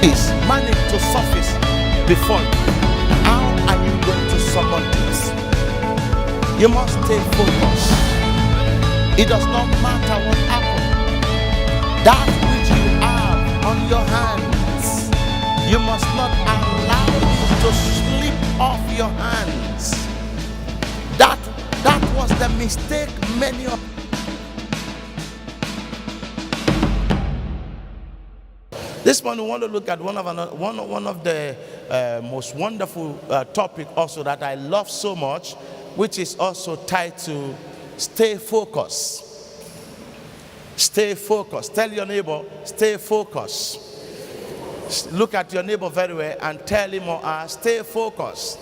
is managed to surface before you. How are you going to summon this? You must stay focused. It does not matter what happens. That which you have on your hands, you must not allow it to slip off your hands. That was the mistake many of. This morning, we want to look at one of the most wonderful topic also that I love so much, which is also tied to stay focused. Stay focused. Tell your neighbor, stay focused. Look at your neighbor very well and tell him or her, stay focused.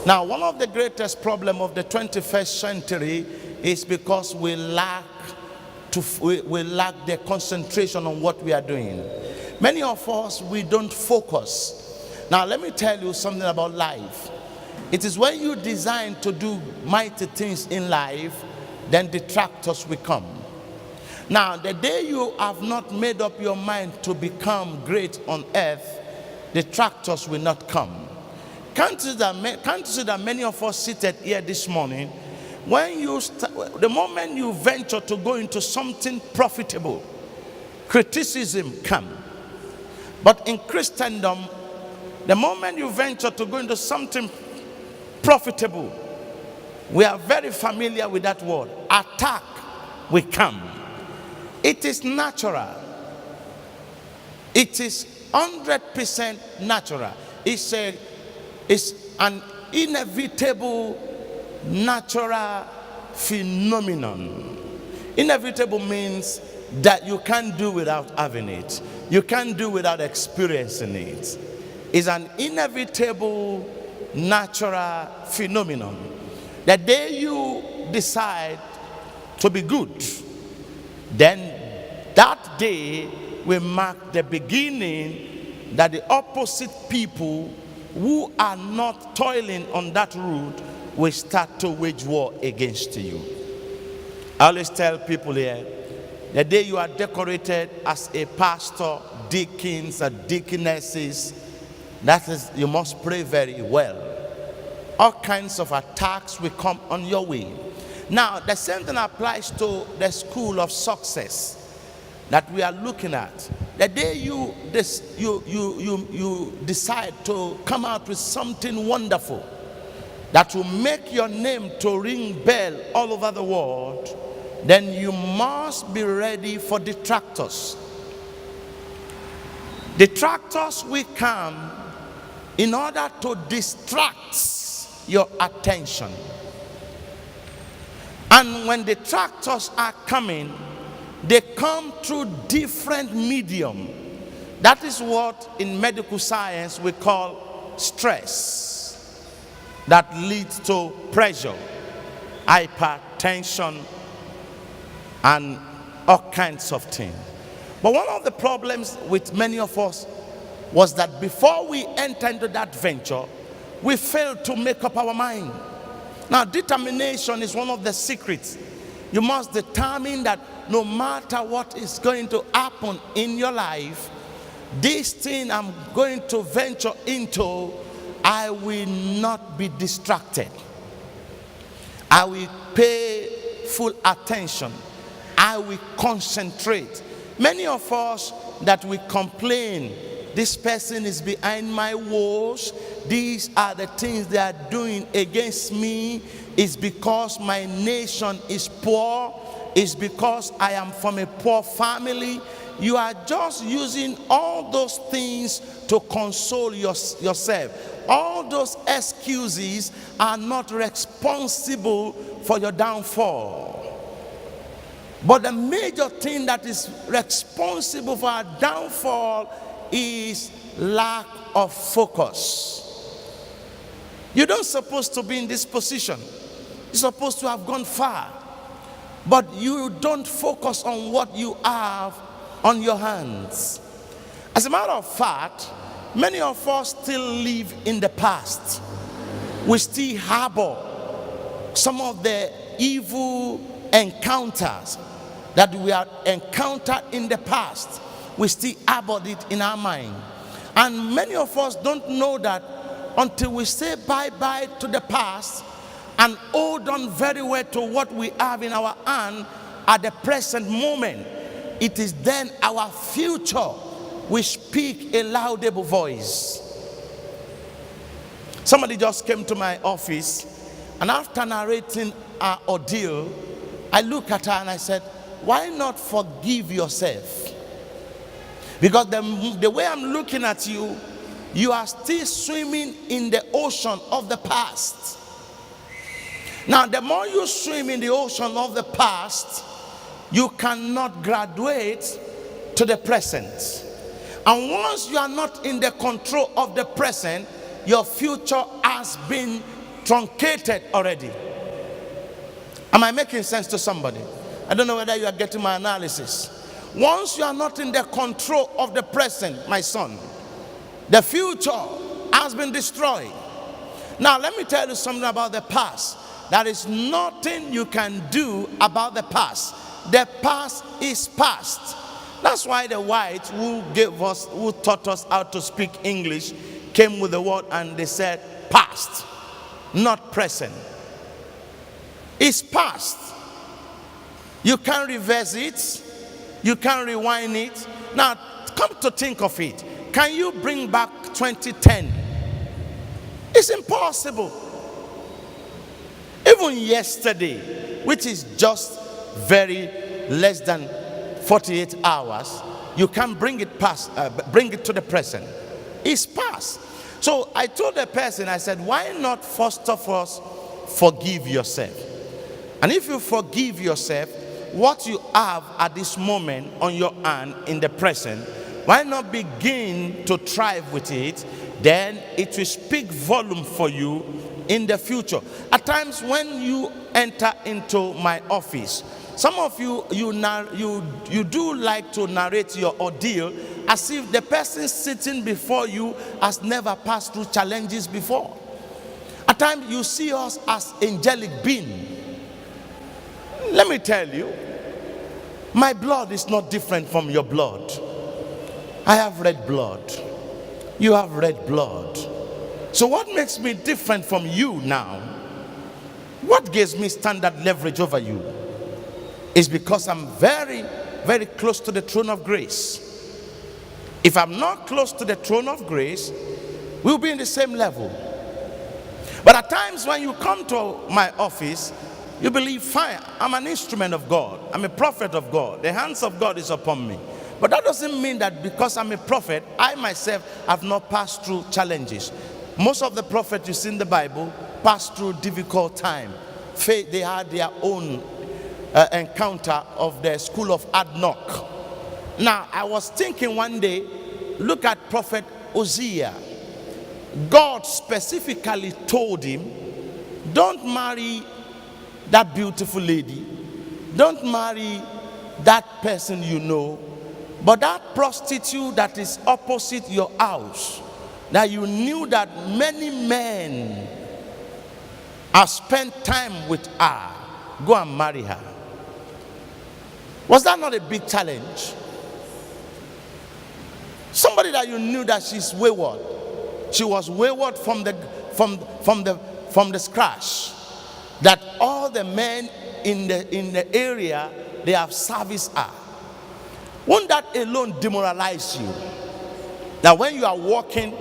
Now, one of the greatest problems of the 21st century is because we lack the concentration on what we are doing. Many of us, we don't focus. Now, let me tell you something about life. It is when you design to do mighty things in life, then detractors will come. Now, the day you have not made up your mind to become great on earth, detractors will not come. Can't you see that many of us seated here this morning, when the moment you venture to go into something profitable, criticism comes. But in Christendom, the moment you venture to go into something profitable, we are very familiar with that word. Attack will come. It is natural. It is 100% natural. It's an inevitable natural phenomenon. Inevitable means that you can't do without having it. You can't do without experiencing it. It's an inevitable natural phenomenon. The day you decide to be good, then that day will mark the beginning that the opposite people who are not toiling on that route will start to wage war against you. I always tell people here, the day you are decorated as a pastor, deacons, and deaconesses, that is, you must pray very well. All kinds of attacks will come on your way. Now, the same thing applies to the school of success that we are looking at. The day you decide to come out with something wonderful that will make your name to ring bell all over the world, then you must be ready for detractors. Detractors will come in order to distract your attention. And when detractors are coming, they come through different medium. That is what in medical science we call stress, that leads to pressure, hypertension, and all kinds of things. But one of the problems with many of us was that before we enter into that venture, we failed to make up our mind. Now, determination is one of the secrets. You must determine that no matter what is going to happen in your life, this thing I'm going to venture into, I will not be distracted. I will pay full attention. I will concentrate. Many of us that we complain, this person is behind my walls, these are the things they are doing against me, is because my nation is poor, is because I am from a poor family. You are just using all those things to console yourself. All those excuses are not responsible for your downfall. But the major thing that is responsible for our downfall is lack of focus. You don't supposed to be in this position. You're supposed to have gone far. But you don't focus on what you have on your hands. As a matter of fact, many of us still live in the past. We still harbor some of the evil encounters that we have encountered in the past. we still harbored it in our mind. And many of us don't know that until we say bye-bye to the past and hold on very well to what we have in our hand at the present moment. It is then our future will speak a laudable voice. Somebody just came to my office, and after narrating our ordeal, I looked at her and I said, why not forgive yourself? Because the way I'm looking at you, you are still swimming in the ocean of the past. Now, the more you swim in the ocean of the past, you cannot graduate to the present. And once you are not in the control of the present, your future has been truncated already. Am I making sense to somebody? I don't know whether you are getting my analysis. Once you are not in the control of the present, my son, the future has been destroyed. Now, let me tell you something about the past. There is nothing you can do about the past. The past is past. That's why the whites who taught us how to speak English came with the word and they said past, not present. It's past. You can't reverse it. You can't rewind it. Now, come to think of it. Can you bring back 2010? It's impossible. Even yesterday, which is just very less than 48 hours, you can't bring it to the present. It's past. So I told the person, I said, why not first of all forgive yourself? And if you forgive yourself, what you have at this moment on your hand in the present, why not begin to thrive with it? Then it will speak volume for you in the future. At times when you enter into my office, some of you do like to narrate your ordeal as if the person sitting before you has never passed through challenges before. At times you see us as angelic beings. Let me tell you, my blood is not different from your blood. I have red blood. You have red blood. So what makes me different from you now? What gives me standard leverage over you? Is because I'm very, very close to the throne of grace. If I'm not close to the throne of grace, we'll be in the same level. But at times when you come to my office, you believe, fine, I'm an instrument of God. I'm a prophet of God. The hands of God is upon me. But that doesn't mean that because I'm a prophet, I myself have not passed through challenges. Most of the prophets you see in the Bible passed through difficult time. They had their own encounter of the school of Adnoc. Now, I was thinking one day, look at Prophet Hosea. God specifically told him, don't marry that beautiful lady. Don't marry that person you know. But that prostitute that is opposite your house, that you knew that many men have spent time with her, go and marry her. Was that not a big challenge? Somebody that you knew that she's wayward. She was wayward from the scratch. That all the men in the area, they have serviced her. Won't that alone demoralize you? That when you are walking,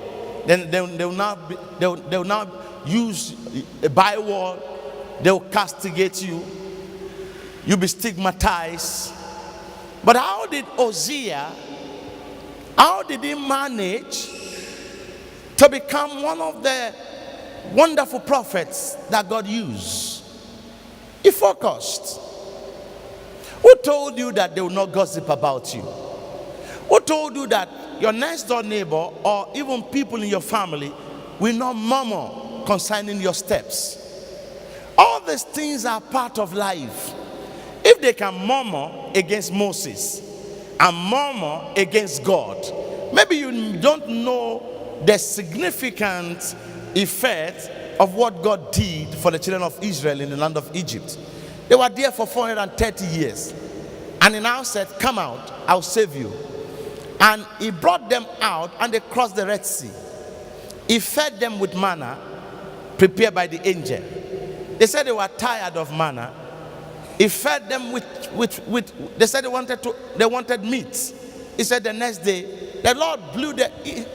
then they'll now use a byword. They'll castigate you. You'll be stigmatized. But how did Hosea, how did he manage to become one of the wonderful prophets that God used? He focused. Who told you that they will not gossip about you? Who told you that your next door neighbor or even people in your family will not murmur concerning your steps? All these things are part of life. If they can murmur against Moses and murmur against God, maybe you don't know the significant effect of what God did for the children of Israel in the land of Egypt. They were there for 430 years. And he now said, come out, I'll save you. And he brought them out, and they crossed the Red Sea. He fed them with manna prepared by the angel. They said they were tired of manna. He fed them with they said they wanted meat. He said the next day, the Lord blew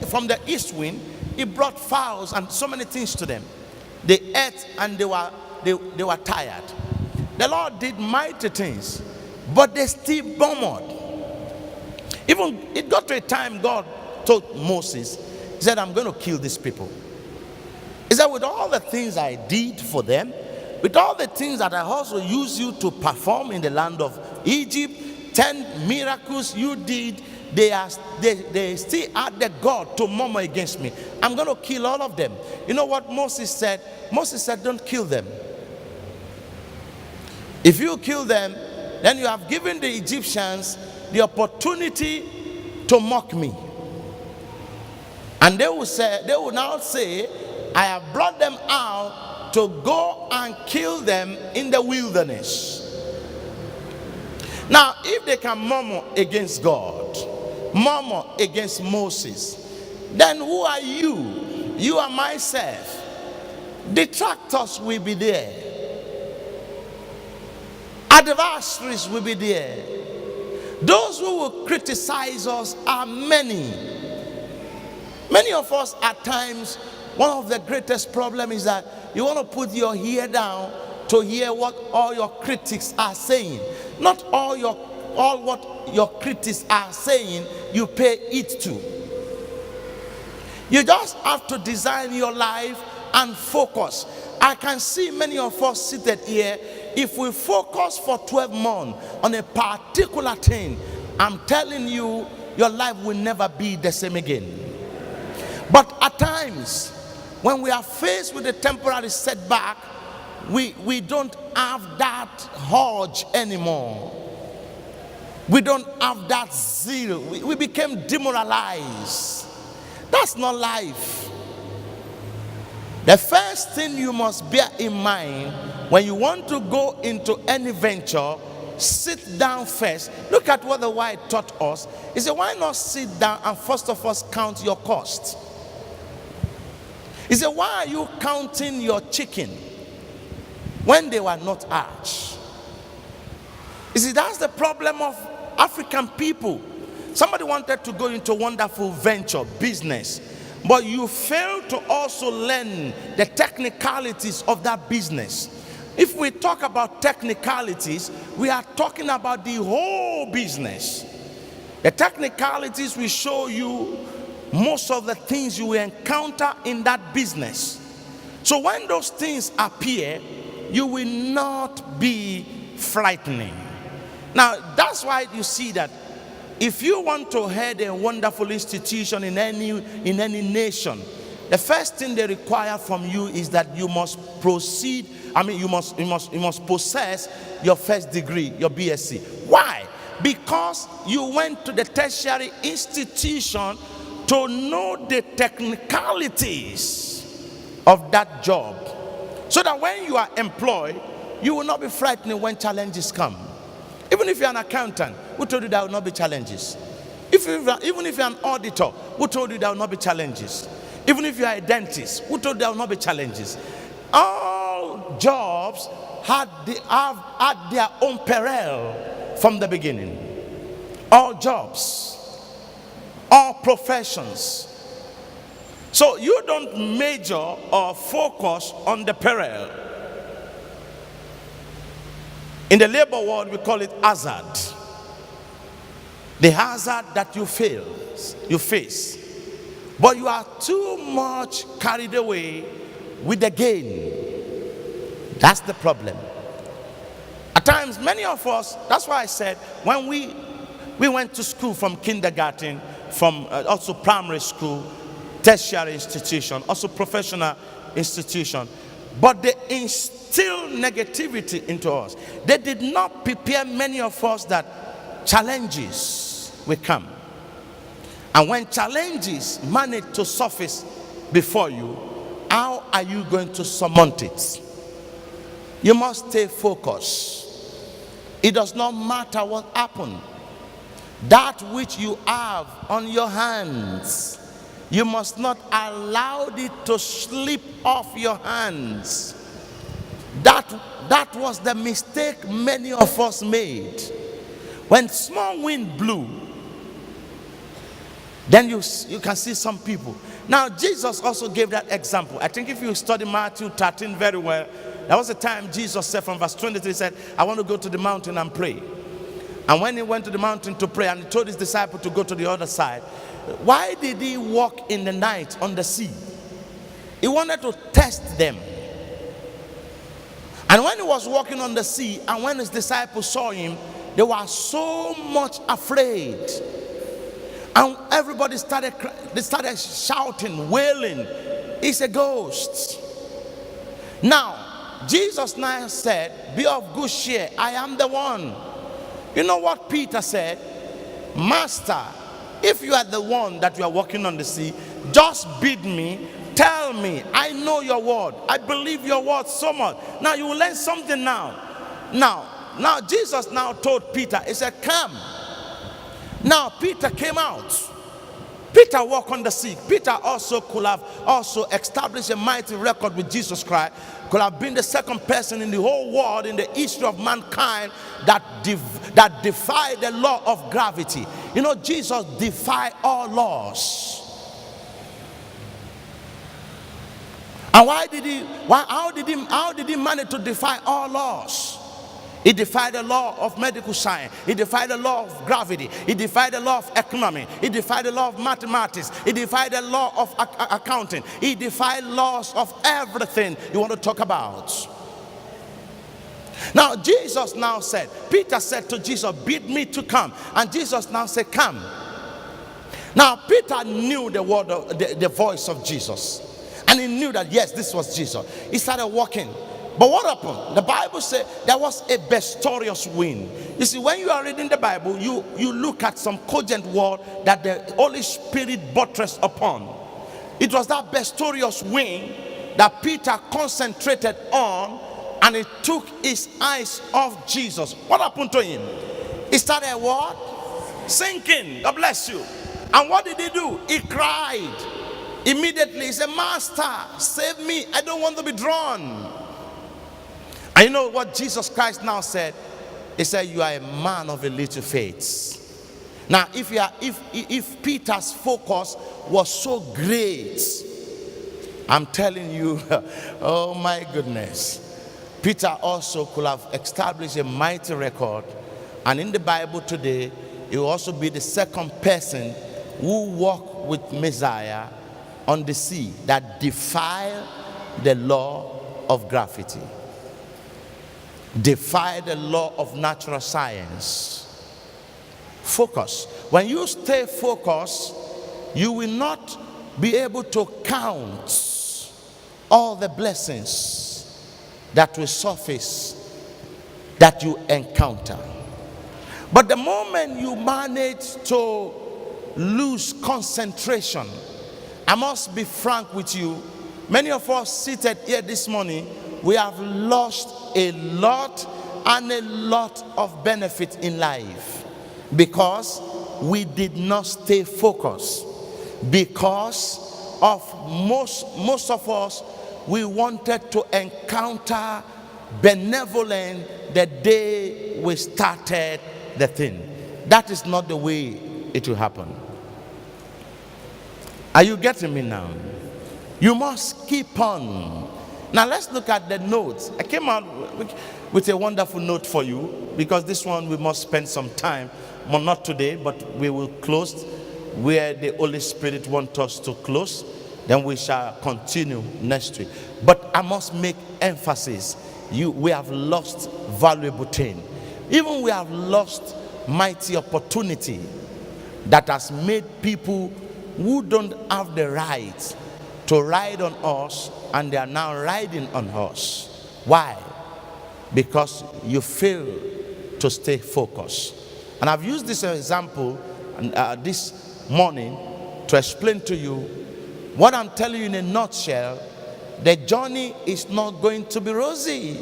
from the east wind. He brought fowls and so many things to them. They ate and they were tired. The Lord did mighty things, but they still murmured. Even it got to a time God told Moses, he said, I'm going to kill these people. He said, with all the things I did for them, with all the things that I also used you to perform in the land of Egypt, 10 miracles you did, they still had the God to murmur against me. I'm going to kill all of them. You know what Moses said? Moses said, don't kill them. If you kill them, then you have given the Egyptians the opportunity to mock me. And they will now say, I have brought them out to go and kill them in the wilderness. Now, if they can murmur against God, murmur against Moses, then who are you? You are myself. Detractors will be there. Adversaries will be there. Those who will criticize us are many. Many of us at times, one of the greatest problems is that you want to put your ear down to hear what all your critics are saying. Not all what your critics are saying you pay it to. You just have to design your life and focus. I can see many of us seated here. If we focus for 12 months on a particular thing, I'm telling you, your life will never be the same again. But at times, when we are faced with a temporary setback, we don't have that urge anymore. We don't have that zeal. We became demoralized. That's not life. The first thing you must bear in mind when you want to go into any venture, sit down first. Look at what the word taught us. He said, why not sit down and first of all count your cost? He said, why are you counting your chicken when they were not hatched? You see, that's the problem of African people. Somebody wanted to go into a wonderful venture, business, but you fail to also learn the technicalities of that business. If we talk about technicalities, we are talking about the whole business. The technicalities will show you most of the things you will encounter in that business. So when those things appear, you will not be frightening. Now, that's why you see that if you want to head a wonderful institution in any nation, the first thing they require from you is that you must proceed. You must possess your first degree, your BSc. Why? Because you went to the tertiary institution to know the technicalities of that job, so that when you are employed, you will not be frightened when challenges come. Even if you're an accountant, who told you there will not be challenges? Even if you're an auditor, who told you there will not be challenges? Even if you are a dentist, who told you there will not be challenges? All jobs have their own peril from the beginning. All jobs, all professions. So you don't major or focus on the peril. In the labor world, we call it hazard. The hazard that you face. But you are too much carried away with the gain. That's the problem. At times, many of us, that's why I said, when we went to school from kindergarten, from also primary school, tertiary institution, also professional institution, but they instilled negativity into us. They did not prepare many of us that challenges will come. And when challenges manage to surface before you, how are you going to surmount it? You must stay focused. It does not matter what happened. That which you have on your hands, you must not allow it to slip off your hands. That was the mistake many of us made. When small wind blew, then you can see some people. Now, Jesus also gave that example. I think if you study Matthew 13 very well, there was a time Jesus said from verse 23, he said, I want to go to the mountain and pray. And when he went to the mountain to pray and he told his disciples to go to the other side, why did he walk in the night on the sea? He wanted to test them. And when he was walking on the sea, and when his disciples saw him, they were so much afraid. And everybody started shouting, wailing, it's a ghost. Now, Jesus now said, be of good cheer, I am the one. You know what Peter said? Master, if you are the one that you are walking on the sea, just bid me, tell me, I know your word, I believe your word so much. Now you will learn something now. Now Jesus now told Peter, he said, come. Now Peter came out. Peter walked on the sea. Peter also could have also established a mighty record with Jesus Christ. Could have been the second person in the whole world in the history of mankind that defied the law of gravity. You know, Jesus defied all laws. And how did he manage to defy all laws? He defied the law of medical science. He defied the law of gravity. He defied the law of economy. He defied the law of mathematics. He defied the law of accounting. He defied laws of everything you want to talk about. Now Jesus now said, Peter said to Jesus, bid me to come. And Jesus now said, come. Now Peter knew the word of the voice of Jesus. And he knew that yes, this was Jesus. He started walking. But what happened? The Bible said there was a boisterous wind. You see, when you are reading the Bible, you look at some cogent word that the Holy Spirit buttressed upon. It was that boisterous wind that Peter concentrated on, and it took his eyes off Jesus. What happened to him? He started what? Sinking. God bless you. And what did he do? He cried. Immediately he said, Master, save me. I don't want to be drawn. And you know what Jesus Christ now said? He said, you are a man of a little faith. Now, if Peter's focus was so great, I'm telling you, oh my goodness, Peter also could have established a mighty record. And in the Bible today, he will also be the second person who walked with Messiah on the sea that defied the law of gravity. Defy the law of natural science. Focus. When you stay focused, you will not be able to count all the blessings that will surface that you encounter. But the moment you manage to lose concentration, I must be frank with you, many of us seated here this morning, we have lost a lot of benefit in life because we did not stay focused. Because of most of us, we wanted to encounter benevolence the day we started the thing. That is not the way it will happen. Are you getting me now? You must keep on. Now let's look at the notes. I came out with a wonderful note for you because this one we must spend some time, well, not today, but we will close where the Holy Spirit wants us to close. Then we shall continue next week. But I must make emphasis. We have lost valuable thing. Even we have lost mighty opportunity that has made people who don't have the right to ride on us, and they are now riding on us. Why? Because you fail to stay focused. And I've used this example this morning to explain to you what I'm telling you in a nutshell. The journey is not going to be rosy.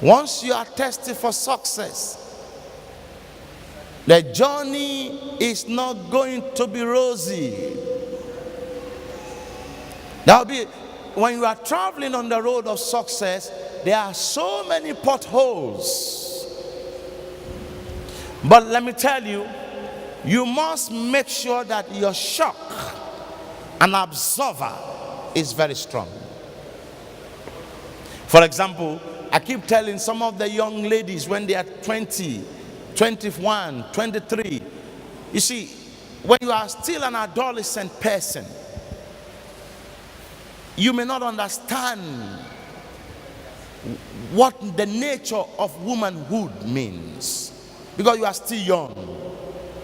Once you are tested for success, The journey is not going to be rosy. There'll be, when you are traveling on the road of success, there are so many potholes. But let me tell you, you must make sure that your shock and absorber is very strong. For example, I keep telling some of the young ladies when they are 20, 21, 23, you see, when you are still an adolescent person, you may not understand what the nature of womanhood means because you are still young.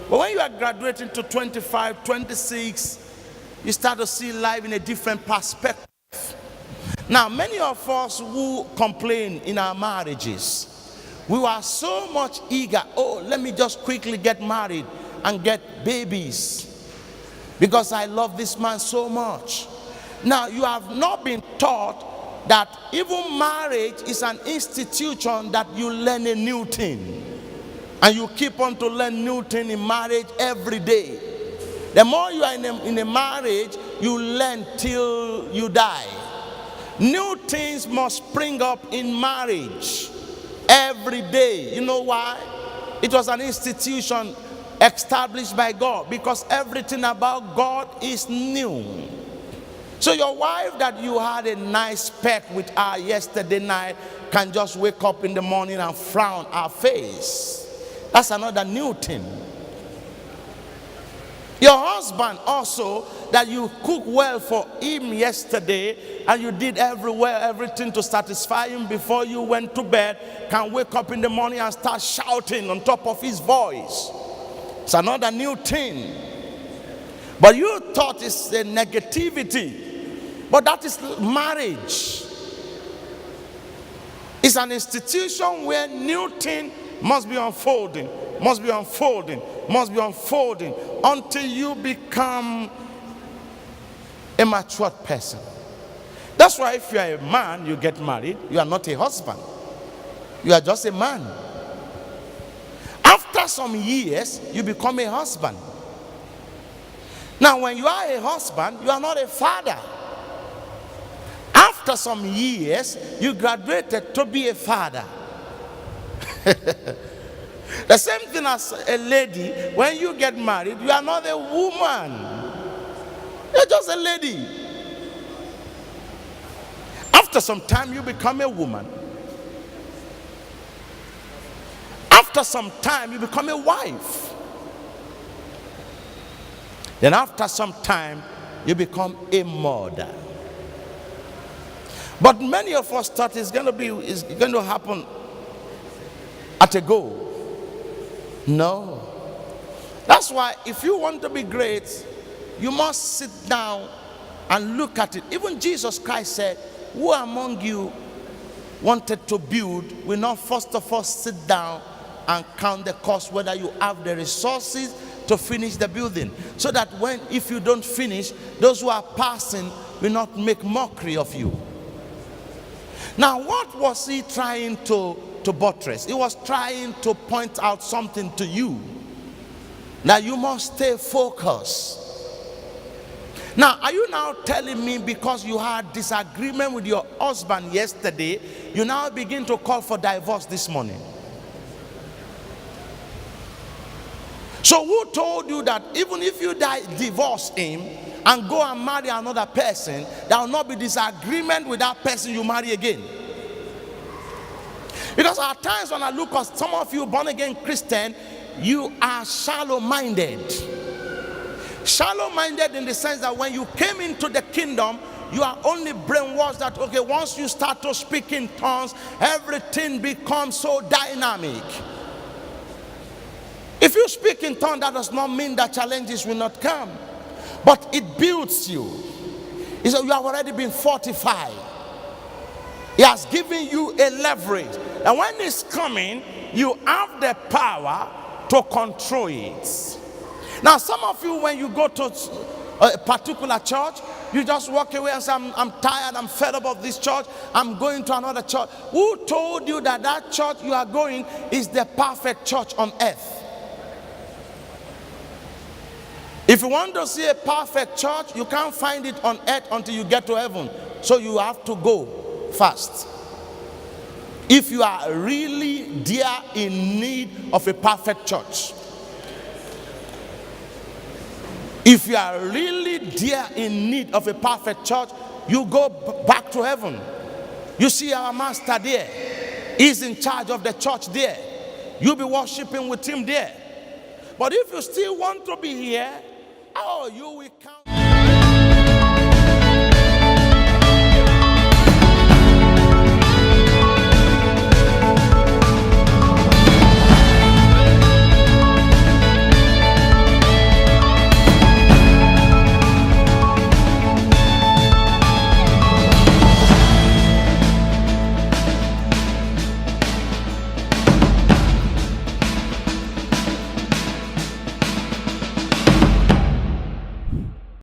But when you are graduating to 25, 26, you start to see life in a different perspective. Now, many of us who complain in our marriages, we were so much eager, oh, let me just quickly get married and get babies because I love this man so much. Now, you have not been taught that even marriage is an institution that you learn a new thing. And you keep on to learn new thing in marriage every day. The more you are in a marriage, you learn till you die. New things must spring up in marriage every day. You know why? It was an institution established by God because everything about God is new. So your wife that you had a nice peck with her yesterday night can just wake up in the morning and frown her face. That's another new thing. Your husband also, that you cook well for him yesterday and you did everything to satisfy him before you went to bed, can wake up in the morning and start shouting on top of his voice. It's another new thing. But you thought it's a negativity. But that is marriage. It's an institution where new thing must be unfolding, must be unfolding, must be unfolding until you become a matured person. That's why if you are a man, you get married, you are not a husband. You are just a man. After some years, you become a husband. Now, when you are a husband, you are not a father. After some years, you graduated to be a father. The same thing as a lady, when you get married, you are not a woman. You're just a lady. After some time, you become a woman. After some time, you become a wife. Then after some time, you become a mother. But many of us thought it's going to happen at a go. No. That's why if you want to be great, you must sit down and look at it. Even Jesus Christ said, who among you wanted to build will not first of all sit down and count the cost, whether you have the resources to finish the building, so that if you don't finish, those who are passing will not make mockery of you. Now, what was he trying to buttress? He was trying to point out something to you, that you must stay focused. Now, are you now telling me because you had disagreement with your husband yesterday, you now begin to call for divorce this morning? So who told you that even if you divorce him and go and marry another person, there will not be disagreement with that person you marry again? Because at times when I look at some of you born again Christian, you are shallow-minded. Shallow-minded in the sense that when you came into the kingdom, you are only brainwashed that, okay, once you start to speak in tongues, everything becomes so dynamic. If you speak in tongues, that does not mean that challenges will not come, but it builds you. He said, you have already been fortified. He has given you a leverage. And when it's coming, you have the power to control it. Now, some of you, when you go to a particular church, you just walk away and say, I'm tired, I'm fed up of this church, I'm going to another church. Who told you that that church you are going is the perfect church on earth? If you want to see a perfect church, you can't find it on earth until you get to heaven. So you have to go fast. If you are really there in need of a perfect church, if you are really there in need of a perfect church, you go back to heaven. You see our master there. He's in charge of the church there. You'll be worshiping with him there. But if you still want to be here, oh, you will count.